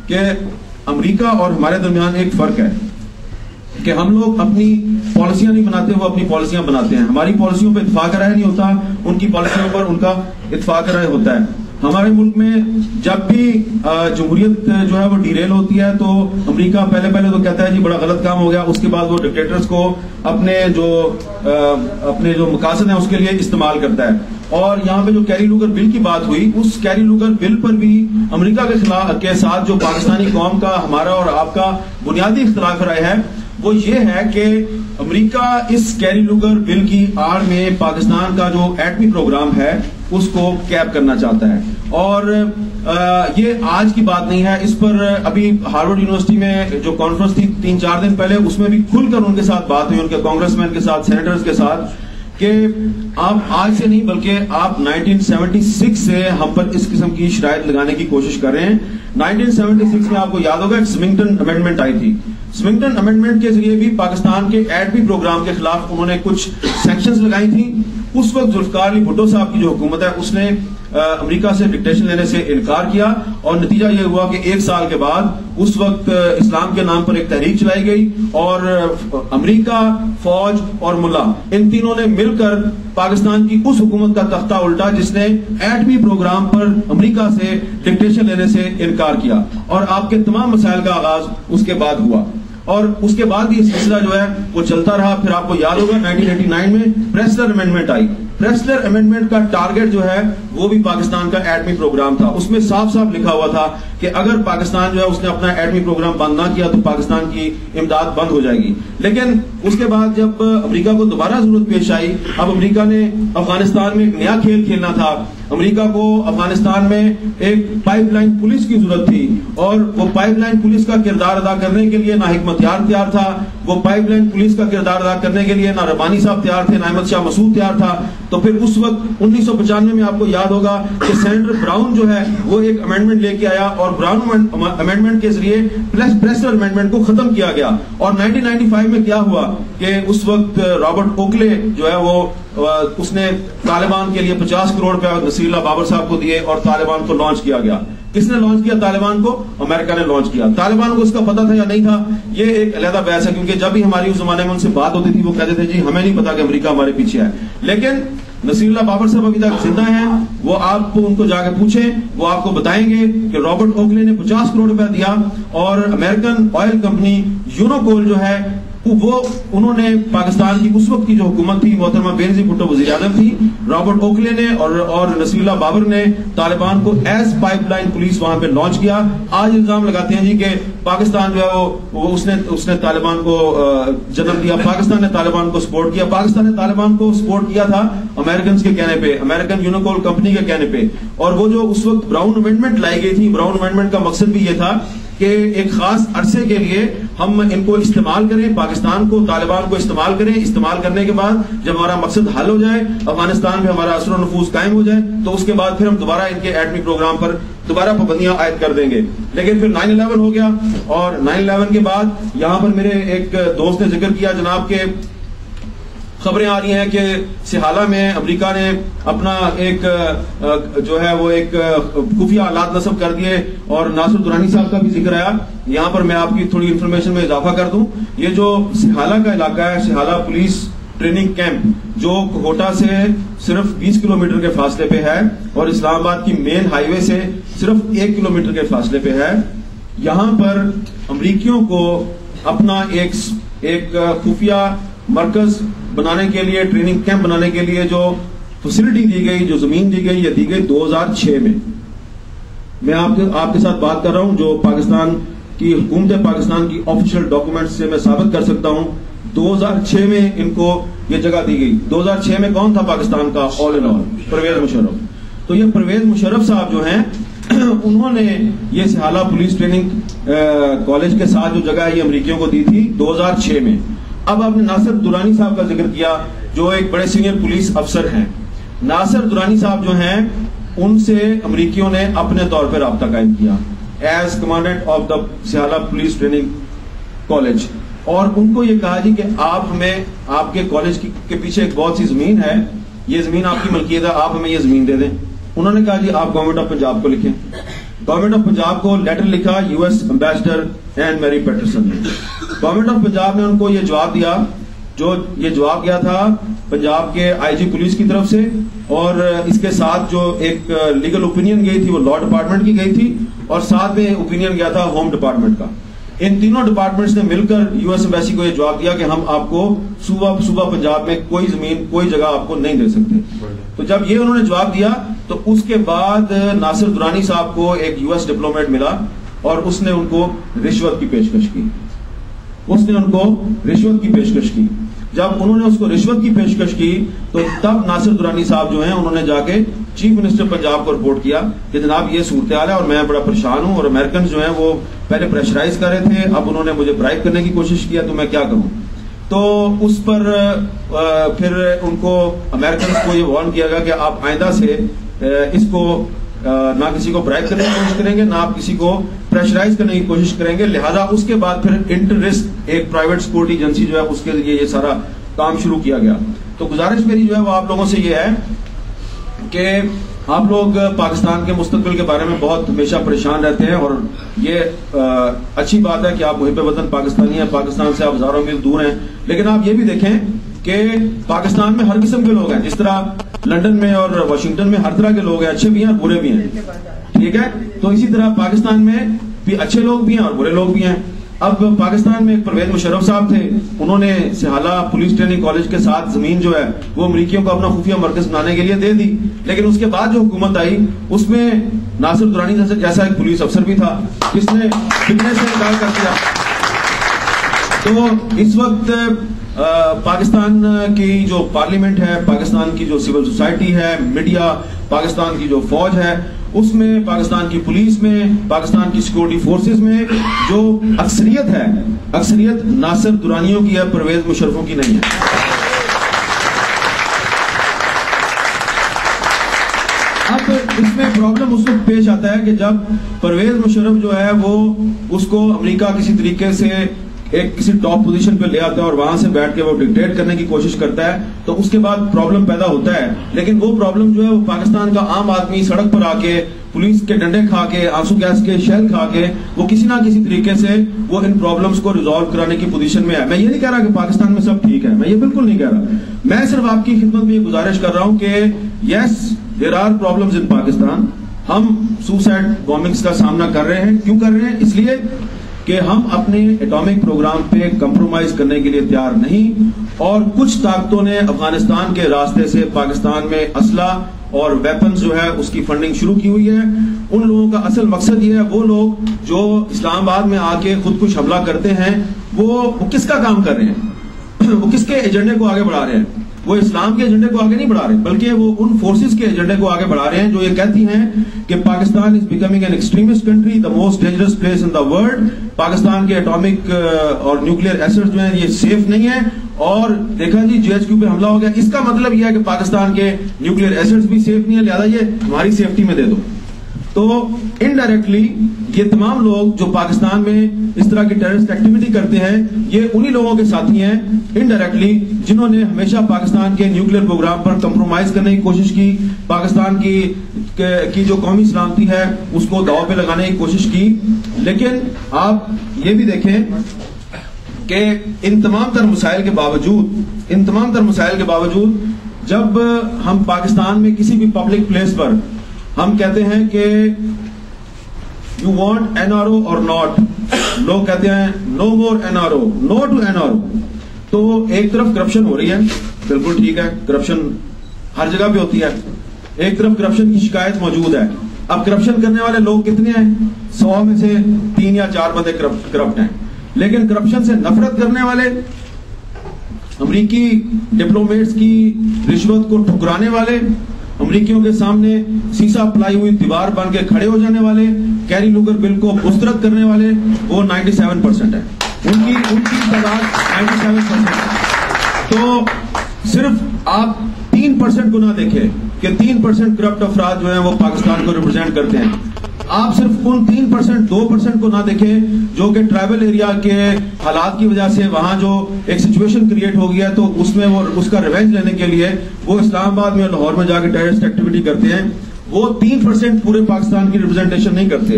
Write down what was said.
کہ امریکہ اور ہمارے درمیان ایک فرق ہے کہ ہم لوگ اپنی پالیسیاں نہیں بناتے، وہ اپنی پالیسیاں بناتے ہیں. ہماری پالیسیوں پہ اتفاق رائے نہیں ہوتا، ان کی پالیسیوں پر ان کا اتفاق رائے ہوتا ہے. ہمارے ملک میں جب بھی جمہوریت جو ہے وہ ڈیریل ہوتی ہے تو امریکہ پہلے تو کہتا ہے جی بڑا غلط کام ہو گیا، اس کے بعد وہ ڈکٹیٹرز کو اپنے جو مقاصد ہیں اس کے لیے استعمال کرتا ہے. اور یہاں پہ جو کیری لوگر بل کی بات ہوئی، اس کیری لوگر بل پر بھی امریکہ کے ساتھ جو پاکستانی قوم کا ہمارا اور آپ کا بنیادی اختلاف رائے ہے وہ یہ ہے کہ امریکہ اس کیری لوگر بل کی آڑ میں پاکستان کا جو ایٹمی پروگرام ہے اس کو کیپ کرنا چاہتا ہے. اور یہ آج کی بات نہیں ہے، اس پر ابھی ہارورڈ یونیورسٹی میں جو کانفرنس تھی 3-4 دن پہلے، اس میں بھی کھل کر ان کے ساتھ بات ہوئی، ان کے کانگریس مین کے ساتھ، سینیٹرز کے ساتھ، کہ آپ آج سے نہیں بلکہ آپ 1976 سے ہم پر اس قسم کی شرائط لگانے کی کوشش کر رہے ہیں. 1976 میں آپ کو یاد ہوگا ایک سمنگٹن امینڈمنٹ آئی تھی. سمنگٹن امینڈمنٹ کے ذریعے بھی پاکستان کے ایٹمی پروگرام کے خلاف انہوں نے کچھ سینکشنز لگائی تھیں. اس وقت ذوالفقار علی بھٹو صاحب کی جو حکومت ہے اس نے امریکہ سے ڈکٹیشن لینے سے انکار کیا، اور نتیجہ یہ ہوا کہ 1 سال کے بعد اس وقت اسلام کے نام پر ایک تحریک چلائی گئی، اور امریکہ، فوج اور ملا ان تینوں نے مل کر پاکستان کی اس حکومت کا تختہ الٹا جس نے ایٹمی پروگرام پر امریکہ سے ڈکٹیشن لینے سے انکار کیا، اور آپ کے تمام مسائل کا آغاز اس کے بعد ہوا. اور اس کے بعد یہ سلسلہ جو ہے وہ چلتا رہا. پھر آپ کو یاد ہوگا 1989 میں پریسلر امینڈمنٹ آئی. پریسلر امینڈمنٹ کا ٹارگٹ جو ہے وہ بھی پاکستان کا ایٹمی پروگرام تھا. اس میں صاف صاف لکھا ہوا تھا کہ اگر پاکستان جو ہے اس نے اپنا ایٹمی پروگرام بند نہ کیا تو پاکستان کی امداد بند ہو جائے گی. لیکن اس کے بعد جب امریکہ کو دوبارہ ضرورت پیش آئی، اب امریکہ نے افغانستان میں ایک نیا کھیل کھیلنا تھا. امریکہ کو افغانستان میں ایک پائپ لائن پولیس کی ضرورت تھی، اور وہ پائپ لائن پولیس کا کردار ادا کرنے کے لیے نہ حکمت یار تیار تھا، وہ پائپ لائن پولیس کا کردار ادا کرنے کے لیے نہ ربانی صاحب تیار تھے، نہ احمد شاہ مسعود تیار تھا. تو پھر اس وقت 1995 میں آپ کو یاد ہوگا کہ سینیٹر براؤن جو ہے وہ ایک امینڈمنٹ لے کے آیا، اور براؤن امینڈمنٹ کے ذریعے پریسلر امینڈمنٹ کو ختم کیا گیا. اور 1995 میں کیا ہوا کہ اس وقت رابرٹ اوکلے جو ہے وہ اس نے طالبان کے لیے 50 کروڑ روپے نصیر اللہ بابر صاحب کو دیے اور طالبان کو لانچ کیا گیا. کس نے لانچ کیا طالبان کو؟ امریکہ نے لانچ کیا. طالبان کو اس کا پتا تھا یا نہیں تھا یہ ایک علیحدہ بحث ہے، کیونکہ جب بھی ہماری اس زمانے میں ان سے بات ہوتی تھی وہ کہتے تھے جی ہمیں نہیں پتا کہ امریکہ ہمارے پیچھے ہے. لیکن نصیر اللہ بابر صاحب ابھی تک زندہ ہیں، وہ آپ کو ان کو جا کے پوچھیں، وہ آپ کو بتائیں گے کہ رابرٹ اوکلے نے 50 کروڑ روپے دیا، اور امریکن آئل کمپنی یونوکول جو ہے وہ انہوں نے پاکستان کی اس وقت کی جو حکومت تھی، محترمہ بینظیر بھٹو وزیر اعظم تھی، رابرٹ اوکلے نے اور نصیر اللہ بابر نے طالبان کو ایز پائپ لائن پولیس وہاں پہ لانچ کیا. آج الزام لگاتے ہیں جی کہ پاکستان جو ہے وہ اس نے طالبان کو جنم دیا، پاکستان نے طالبان کو سپورٹ کیا. پاکستان نے طالبان کو سپورٹ کیا تھا امریکنز کے کہنے پہ، امریکن یونوکول کمپنی کے کہنے پہ. اور وہ جو اس وقت براؤن امینڈمنٹ لائی گئی تھی، براؤن امینڈمنٹ کا مقصد بھی یہ تھا کہ ایک خاص عرصے کے لیے ہم ان کو استعمال کریں، پاکستان کو، طالبان کو استعمال کریں. استعمال کرنے کے بعد جب ہمارا مقصد حل ہو جائے، افغانستان میں ہمارا اثر و نفوذ قائم ہو جائے، تو اس کے بعد پھر ہم دوبارہ ان کے ایٹمی پروگرام پر دوبارہ پابندیاں عائد کر دیں گے. لیکن پھر 9/11 ہو گیا، اور 9/11 کے بعد یہاں پر میرے ایک دوست نے ذکر کیا جناب کے خبریں آ رہی ہیں کہ سہالہ میں امریکہ نے اپنا ایک جو ہے وہ ایک خفیہ آلات نصب کر دیے، اور ناصر درانی صاحب کا بھی ذکر آیا. یہاں پر میں آپ کی تھوڑی انفارمیشن میں اضافہ کر دوں. یہ جو سہالہ کا علاقہ ہے، سہالہ پولیس ٹریننگ کیمپ، جو کوٹا سے صرف 20 کلومیٹر کے فاصلے پہ ہے اور اسلام آباد کی مین ہائی وے سے صرف 1 کلومیٹر کے فاصلے پہ ہے. یہاں پر امریکیوں کو اپنا ایک خفیہ مرکز بنانے کے لیے، ٹریننگ کیمپ بنانے کے لیے جو فیسلٹی دی گئی، جو زمین دی گئی، یہ دی گئی 2006 میں. میں آپ کے ساتھ بات کر رہا ہوں جو پاکستان کی حکومت پاکستان کی آفیشیل ڈاکومنٹ سے میں ثابت کر سکتا ہوں. 2006 میں ان کو یہ جگہ دی گئی. 2006 میں کون تھا پاکستان کا آل ان آل؟ پرویز مشرف. تو یہ پرویز مشرف صاحب جو ہیں انہوں نے یہ سہالہ پولیس ٹریننگ کالج کے ساتھ جو جگہ ہے یہ امریکیوں کو دی تھی 2006 میں. اب آپ نے ناصر درانی صاحب کا ذکر کیا جو ایک بڑے سینئر پولیس افسر ہیں. ناصر درانی صاحب جو ہیں ان سے امریکیوں نے اپنے طور پر رابطہ قائم کیا as commandant of the Sihala police training college, اور ان کو یہ کہا جی کہ آپ ہمیں آپ کے کالج کے پیچھے ایک بہت سی زمین ہے, یہ زمین آپ کی ملکیت ہے, آپ ہمیں یہ زمین دے دیں. انہوں نے کہا جی آپ گورنمنٹ آف پنجاب کو لکھیں. गवर्नमेंट ऑफ पंजाब को लेटर लिखा US ambassador Anne Mary Patterson ने। गवर्नमेंट ऑफ पंजाब ने उनको ये जवाब दिया, जो ये जवाब गया था पंजाब के आईजी पुलिस की तरफ से, और इसके साथ जो एक लीगल ओपिनियन गई थी वो लॉ डिपार्टमेंट की गई थी, और साथ में ओपिनियन गया था होम डिपार्टमेंट का। इन तीनों डिपार्टमेंट्स ने मिलकर यूएस एम्बेसी को ये जवाब दिया कि हम आपको सूबा पंजाब में कोई जमीन कोई जगह आपको नहीं दे सकते। तो जब ये उन्होंने जवाब दिया तो उसके बाद नासिर दुरानी साहब को एक यूएस डिप्लोमेट मिला और उसने उनको रिश्वत की पेशकश की। जब उन्होंने उसको रिश्वत की पेशकश की तो तब नासिर दुरानी साहब जो हैं उन्होंने जाके चीफ मिनिस्टर पंजाब को रिपोर्ट किया कि जनाब ये सूरत हाल है और मैं बड़ा परेशान हूं, और अमेरिकन जो हैं वो पहले प्रेशराइज कर रहे थे, अब उन्होंने मुझे ब्राइब करने की कोशिश किया, तो मैं क्या करूं। तो उस पर फिर उनको अमेरिकन को ये वार्न किया गया कि आप आइंदा से इसको ना किसी को ब्राइब करने की कोशिश करेंगे, ना आप किसी को प्रेशराइज करने की कोशिश करेंगे। लिहाजा उसके बाद फिर इंटररिस्क एक प्राइवेट सिक्योरिटी एजेंसी जो है उसके लिए ये सारा काम शुरू किया गया। तो गुजारिश मेरी जो है वो आप लोगों से ये है कि आप लोग पाकिस्तान के मुस्तकबिल के बारे में बहुत हमेशा परेशान रहते हैं, और ये अच्छी बात है कि आप मुहिब वतन पाकिस्तानी हैं, पाकिस्तान से आप हजारों मील दूर हैं, लेकिन आप ये भी देखें कि पाकिस्तान में हर किस्म के लोग हैं। जिस तरह लंदन में और वाशिंगटन में हर तरह के लोग हैं, अच्छे भी हैं और बुरे भी हैं, ठीक है। तो इसी तरह पाकिस्तान में भी अच्छे लोग भी हैं और बुरे लोग भी हैं। अब पाकिस्तान में एक परवेज मुशर्रफ साहब थे, उन्होंने सिहाला पुलिस ट्रेनिंग कॉलेज के साथ जमीन जो है वो अमरीकियों को अपना खुफिया मरकज बनाने के लिए दे दी, लेकिन उसके बाद जो हुकूमत आई उसमें नासिर दुरानी जैसा एक पुलिस अफसर भी था जिसने बिकने से इनकार कर दिया। तो इस वक्त पाकिस्तान की जो पार्लियामेंट है, पाकिस्तान की जो सिविल सोसाइटी है, मीडिया, पाकिस्तान की जो फौज है, उसमें पाकिस्तान की पुलिस में, पाकिस्तान की सिक्योरिटी फोर्सेस में जो अक्सरियत है, अक्सरियत नासिर दुरानियों की है, परवेज मुशर्रफों की नहीं है। अब इसमें प्रॉब्लम उस वक्त पेश आता है कि जब परवेज मुशर्रफ जो है वो उसको अमेरिका किसी तरीके से एक किसी टॉप पोजीशन पे ले आता है और वहां से बैठ के वो डिक्टेट करने की कोशिश करता है, तो उसके बाद प्रॉब्लम पैदा होता है। लेकिन वो प्रॉब्लम जो है वो पाकिस्तान का आम आदमी सड़क पर आके पुलिस के डंडे खा के, आंसू गैस के शेल खा के, वो किसी ना किसी तरीके से वो इन प्रॉब्लम्स को रिजॉल्व कराने की पोजीशन में है। मैं ये नहीं कह रहा कि पाकिस्तान में सब ठीक है, मैं ये बिल्कुल नहीं कह रहा। मैं सिर्फ आपकी खिदमत में ये गुजारिश कर रहा हूं कि yes there are problems in Pakistan. हम सुसाइड बॉम्बिंग्स का सामना कर रहे हैं। क्यों कर रहे हैं? इसलिए कि हम अपने एटॉमिक प्रोग्राम पे कंप्रोमाइज करने के लिए तैयार नहीं, और कुछ ताकतों ने अफगानिस्तान के रास्ते से पाकिस्तान में असला और वेपन्स जो है उसकी फंडिंग शुरू की हुई है। उन लोगों का असल मकसद ये है, वो लोग जो इस्लामाबाद में आके खुदकुश हमला करते हैं वो किसका काम कर रहे हैं? वो किसके एजेंडे को आगे बढ़ा रहे हैं? वो इस्लाम के एजेंडे को आगे नहीं बढ़ा रहे, बल्कि वो उन फोर्सेस के एजेंडे को आगे बढ़ा रहे हैं जो ये कहती हैं कि Pakistan is becoming an extremist country, the most dangerous place in the world. Pakistan के एटॉमिक और न्यूक्लियर एसेट्स जो हैं ये सेफ नहीं है, और देखा जी जीएचक्यू पे हमला हो गया, इसका मतलब यह है कि पाकिस्तान के न्यूक्लियर एसेट्स भी सेफ नहीं है, लिहाजा ये हमारी सेफ्टी में दे दो। तो इनडायरेक्टली ये तमाम लोग जो पाकिस्तान में इस तरह की टेररिस्ट एक्टिविटी करते हैं, ये उन्हीं लोगों के साथी हैं इनडायरेक्टली जिन्होंने हमेशा पाकिस्तान के न्यूक्लियर प्रोग्राम पर कंप्रोमाइज करने की कोशिश की, पाकिस्तान की जो कौमी सलामती है उसको दांव पे लगाने की कोशिश की। लेकिन आप ये भी देखें कि इन तमाम तर मसाइल के बावजूद जब हम पाकिस्तान में किसी भी पब्लिक प्लेस पर हम कहते हैं कि यू वांट एनआरओ और नॉट, लोग कहते हैं no more NRO, no to NRO. तो एक तरफ करप्शन हो रही है, बिल्कुल ठीक है, करप्शन हर जगह पे होती है। एक तरफ करप्शन की शिकायत मौजूद है। अब करप्शन करने वाले लोग कितने हैं? 100 में से 3 या 4 बंदे करप्ट हैं। लेकिन करप्शन से नफरत करने वाले, अमरीकी डिप्लोमेट्स की रिश्वत को ठुकराने वाले, अमरीकियों के सामने सीसा पलाई हुई दीवार बन के खड़े हो जाने वाले, कैरी लूगर बिल को मुस्तरद करने वाले, वो 97% है। उनकी तादाद 97% है। तो सिर्फ आप 3% को ना देखें कि 3% करप्ट अफराद जो हैं वो पाकिस्तान को रिप्रेजेंट करते हैं। आप सिर्फ उन 3%, 2% को ना देखें जो कि ट्राइबल एरिया के हालात की वजह से वहां जो एक सिचुएशन क्रिएट हो गया, तो उसमें वो उसका रिवेंज लेने के लिए वो इस्लामाबाद में, लाहौर में जाके टेररिस्ट एक्टिविटी करते हैं। وہ 3% پورے پاکستان کی ریپرزنٹیشن نہیں کرتے.